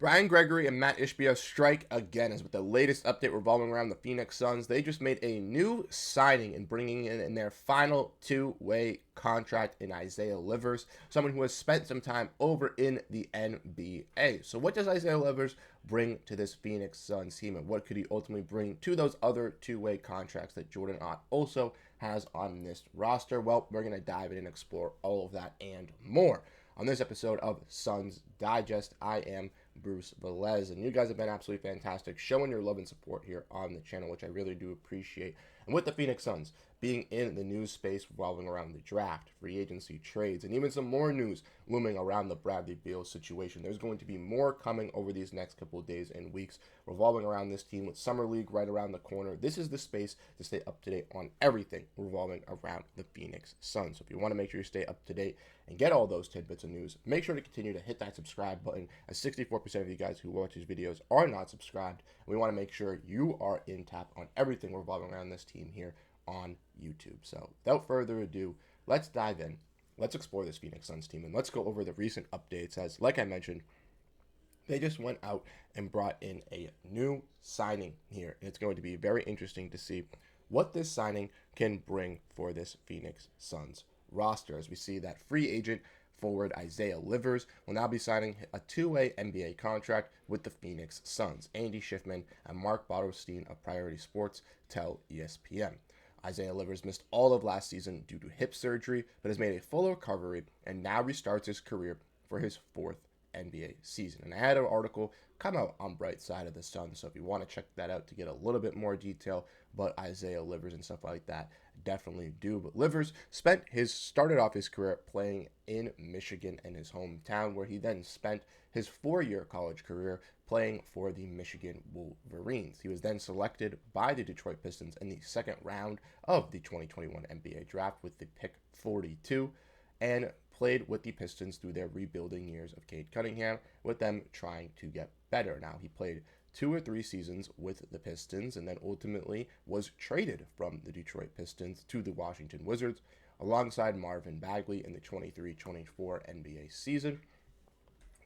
Brian Gregory and Matt Ishbia strike again as with the latest update revolving around the Phoenix Suns. They just made a new signing and bringing in their final two-way contract in Isaiah Livers, someone who has spent some time over in the NBA. So what does Isaiah Livers bring to this Phoenix Suns team, and what could he ultimately bring to those other two-way contracts that Jordan Ott also has on this roster? Well, we're going to dive in and explore all of that and more. On this episode of Suns Digest, I am Bruce Veliz, and you guys have been absolutely fantastic showing your love and support here on the channel, which I really do appreciate. And with the Phoenix Suns being in the news space revolving around the draft, free agency, trades, and even some more news looming around the Bradley Beal situation, there's going to be more coming over these next couple of days and weeks revolving around this team with Summer League right around the corner. This is the space to stay up to date on everything revolving around the Phoenix Suns. So if you want to make sure you stay up to date and get all those tidbits of news, make sure to continue to hit that subscribe button, as 64% of you guys who watch these videos are not subscribed. And we want to make sure you are in tap on everything revolving around this team here on YouTube. So without further ado, let's dive in. Let's explore this Phoenix Suns team, and let's go over the recent updates. As like I mentioned, they just went out and brought in a new signing here, and it's going to be very interesting to see what this signing can bring for this Phoenix Suns roster, as we see that free agent forward Isaiah Livers will now be signing a two-way NBA contract with the Phoenix Suns. Andy Schiffman and Mark Botterstein of Priority Sports tell ESPN. Isaiah Livers missed all of last season due to hip surgery, but has made a full recovery and now restarts his career for his fourth NBA season. And I had an article come out on Bright Side of the Sun, so if you want to check that out to get a little bit more detail about Isaiah Livers and stuff like that, definitely do. But Livers started off his career playing in Michigan in his hometown, where he then spent his 4-year college career playing for the Michigan Wolverines. He was then selected by the Detroit Pistons in the second round of the 2021 NBA draft with the pick 42, and played with the Pistons through their rebuilding years of Cade Cunningham, with them trying to get better. Now, he played 2 or 3 seasons with the Pistons and then ultimately was traded from the Detroit Pistons to the Washington Wizards alongside Marvin Bagley in the 23-24 NBA season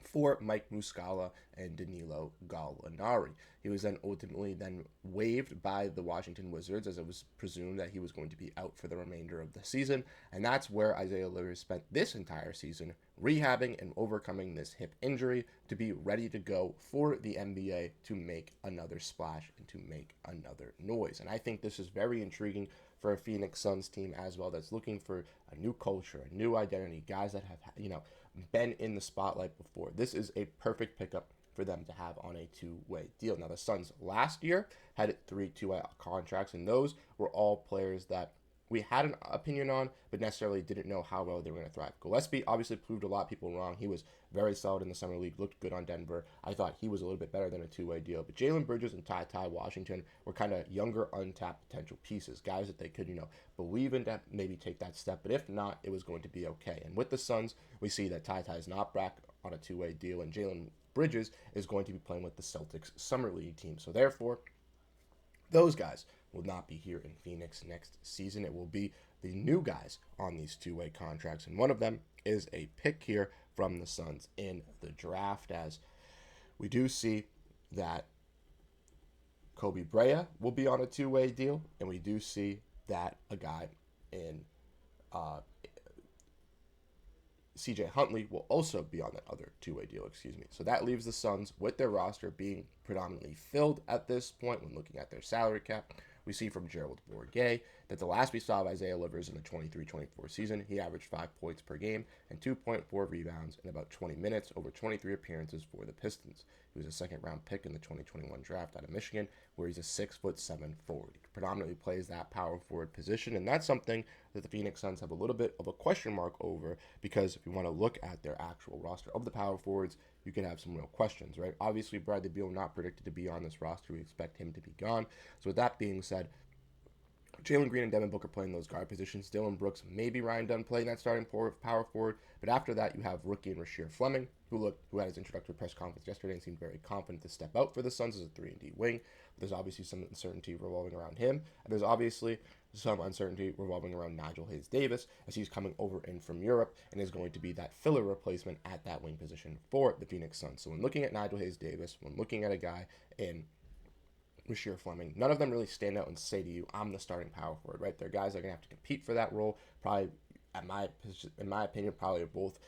for Mike Muscala and Danilo Gallinari. He was then ultimately waived by the Washington Wizards, as it was presumed that he was going to be out for the remainder of the season, and that's where Isaiah Livers spent this entire season rehabbing and overcoming this hip injury to be ready to go for the NBA to make another splash and to make another noise. And I think this is very intriguing for a Phoenix Suns team as well, that's looking for a new culture, a new identity, guys that have, been in the spotlight before. This is a perfect pickup for them to have on a two-way deal. Now, the Suns last year had 3 two-way contracts, and those were all players that we had an opinion on, but necessarily didn't know how well they were going to thrive. Gillespie obviously proved a lot of people wrong. He was very solid in the summer league, looked good on Denver. I thought he was a little bit better than a two-way deal. But Jalen Bridges and Ty Washington were kind of younger, untapped potential pieces, guys that they could, believe in to maybe take that step. But if not, it was going to be okay. And with the Suns, we see that Ty is not back on a two-way deal, and Jalen Bridges is going to be playing with the Celtics summer league team. So therefore, those guys will not be here in Phoenix next season. It will be the new guys on these two-way contracts, and one of them is a pick here from the Suns in the draft, as we do see that Kobe Brea will be on a two-way deal, and we do see that a guy in CJ Huntley will also be on that other two-way deal, So that leaves the Suns with their roster being predominantly filled at this point when looking at their salary cap. We see from Gerald Bourguet that the last we saw of Isaiah Livers in the 23-24 season, he averaged 5 points per game and 2.4 rebounds in about 20 minutes over 23 appearances for the Pistons. He was a second-round pick in the 2021 draft out of Michigan, where he's a 6'7" forward. He predominantly plays that power forward position, and that's something that the Phoenix Suns have a little bit of a question mark over, because if you want to look at their actual roster of the power forwards, you can have some real questions, right? Obviously, Bradley Beal not predicted to be on this roster. We expect him to be gone. So with that being said, Jalen Green and Devin Booker playing those guard positions. Dylan Brooks, maybe Ryan Dunn playing that starting power forward. But after that, you have rookie and Rasheer Fleming, who had his introductory press conference yesterday and seemed very confident to step out for the Suns as a 3-and-D wing. But there's obviously some uncertainty revolving around him. And there's obviously some uncertainty revolving around Nigel Hayes-Davis as he's coming over in from Europe and is going to be that filler replacement at that wing position for the Phoenix Suns. So when looking at Nigel Hayes-Davis, when looking at a guy in Rasheer Fleming, none of them really stand out and say to you, I'm the starting power forward, right? They're guys that are going to have to compete for that role. Probably, in my opinion, probably both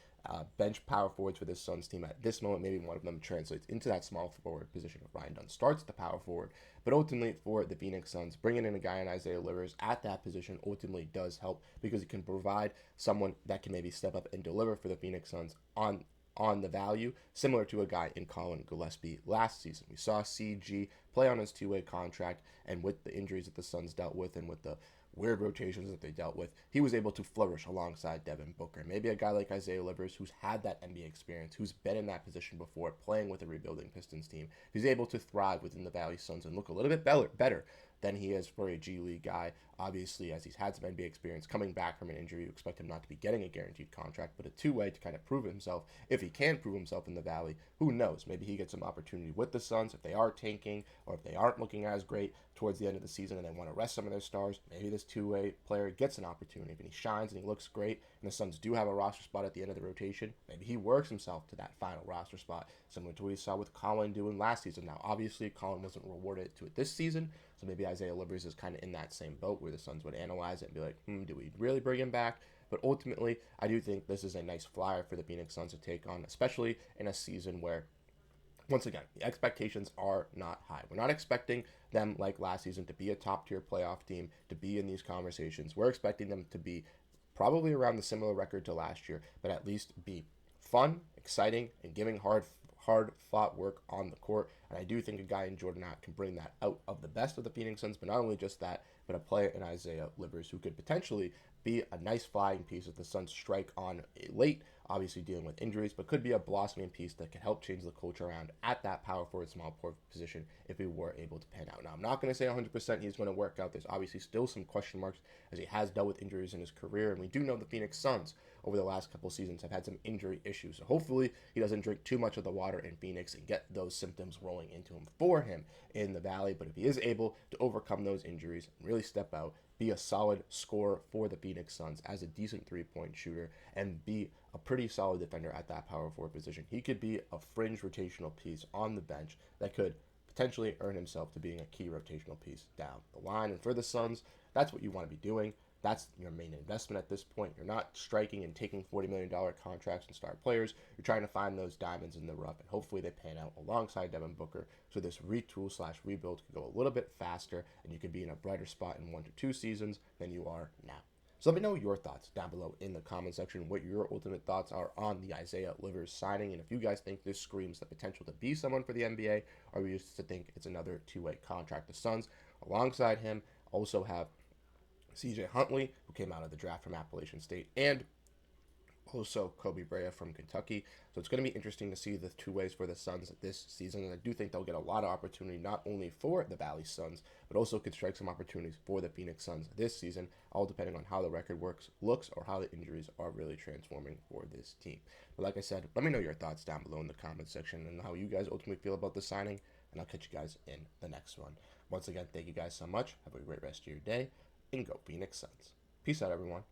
bench power forwards for this Suns team at this moment. Maybe one of them translates into that small forward position if Ryan Dunn starts the power forward. But ultimately, for the Phoenix Suns, bringing in a guy in Isaiah Livers at that position ultimately does help because it can provide someone that can maybe step up and deliver for the Phoenix Suns on the value, similar to a guy in Colin Gillespie last season. We saw CG play on his two-way contract, and with the injuries that the Suns dealt with and with the weird rotations that they dealt with, he was able to flourish alongside Devin Booker. Maybe a guy like Isaiah Livers, who's had that NBA experience, who's been in that position before, playing with a rebuilding Pistons team, he's able to thrive within the Valley Suns and look a little bit better than he is for a G League guy. Obviously, as he's had some NBA experience coming back from an injury, you expect him not to be getting a guaranteed contract, but a two-way to kind of prove himself. If he can prove himself in the Valley, who knows? Maybe he gets some opportunity with the Suns if they are tanking or if they aren't looking as great towards the end of the season and they want to rest some of their stars. Maybe this two-way player gets an opportunity. If he shines and he looks great and the Suns do have a roster spot at the end of the rotation, maybe he works himself to that final roster spot, similar to what we saw with Colin doing last season. Now, obviously, Colin wasn't rewarded to it this season, so maybe Isaiah Livers is kind of in that same boat where the Suns would analyze it and be like, do we really bring him back? But ultimately, I do think this is a nice flyer for the Phoenix Suns to take on, especially in a season where, once again, the expectations are not high. We're not expecting them, like last season, to be a top-tier playoff team, to be in these conversations. We're expecting them to be probably around the similar record to last year, but at least be fun, exciting, and giving hard-fought work on the court. And I do think a guy in Jordan Act can bring that out of the best of the Phoenix Suns, but not only just that, but a player in Isaiah Livers who could potentially be a nice flying piece if the Suns strike on late, obviously dealing with injuries, but could be a blossoming piece that could help change the culture around at that power forward, small forward position if he were able to pan out. Now, I'm not going to say 100% he's going to work out. There's obviously still some question marks as he has dealt with injuries in his career, and we do know the Phoenix Suns over the last couple seasons have had some injury issues. So hopefully he doesn't drink too much of the water in Phoenix and get those symptoms rolling into him for him in the Valley. But if he is able to overcome those injuries and really step out, be a solid scorer for the Phoenix Suns as a decent three-point shooter, and be a pretty solid defender at that power forward position, he could be a fringe rotational piece on the bench that could potentially earn himself to being a key rotational piece down the line. And for the Suns, that's what you want to be doing. That's your main investment at this point. You're not striking and taking $40 million contracts and star players. You're trying to find those diamonds in the rough, and hopefully they pan out alongside Devin Booker so this retool/rebuild can go a little bit faster and you can be in a brighter spot in 1 to 2 seasons than you are now. So let me know your thoughts down below in the comment section, what your ultimate thoughts are on the Isaiah Livers signing, and if you guys think this screams the potential to be someone for the NBA, or you just think it's another two-way contract. The Suns, alongside him, also have CJ Huntley, who came out of the draft from Appalachian State, and also Kobe Brea from Kentucky. So it's going to be interesting to see the two ways for the Suns this season, and I do think they'll get a lot of opportunity not only for the Valley Suns, but also could strike some opportunities for the Phoenix Suns this season, all depending on how the record looks, or how the injuries are really transforming for this team. But like I said, let me know your thoughts down below in the comment section and how you guys ultimately feel about the signing, and I'll catch you guys in the next one. Once again, thank you guys so much. Have a great rest of your day, and go Phoenix Suns. Peace out, everyone.